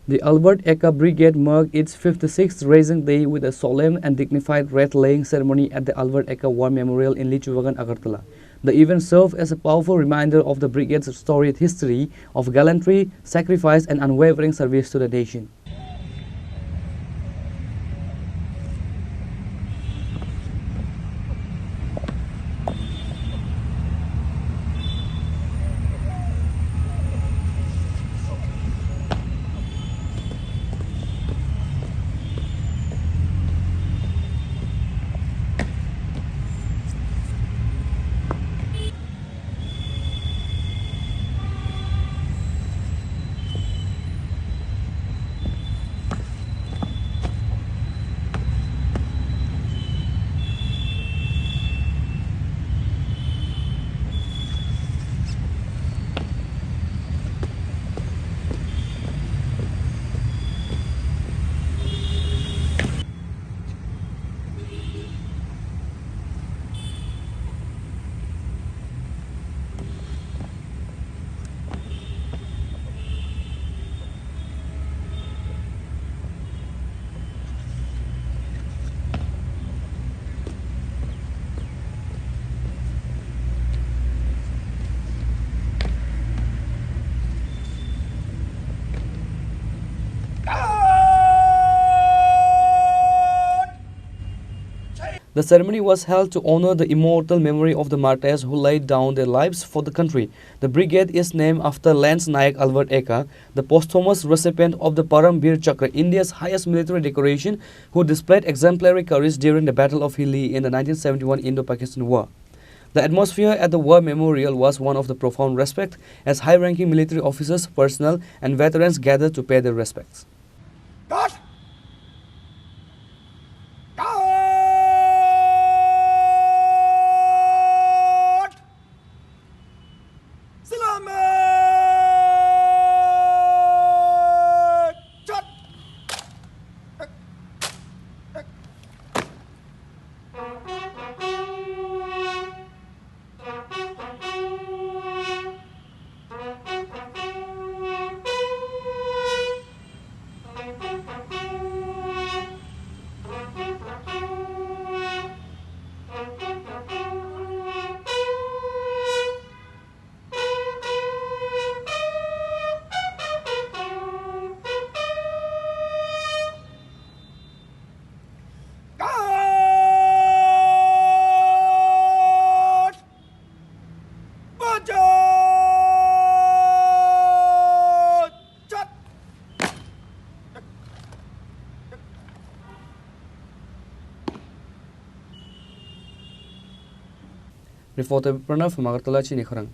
The Albert Ekka Brigade marked its 56th Rising Day with a solemn and dignified wreath-laying ceremony at the Albert Ekka War Memorial in Lichubagan, Agartala. The event served as a powerful reminder of the brigade's storied history of gallantry, sacrifice, and unwavering service to the nation. The ceremony was held to honor the immortal memory of the martyrs who laid down their lives for the country. The brigade is named after Lance Nayak Albert Ekka, the posthumous recipient of the Param Bir Chakra, India's highest military decoration, who displayed exemplary courage during the Battle of Hilli in the 1971 Indo-Pakistan War. The atmosphere at the War Memorial was one of the profound respect as high-ranking military officers, personnel, and veterans gathered to pay their respects. Reporter Pranav from Agartala, Chini, Khorang.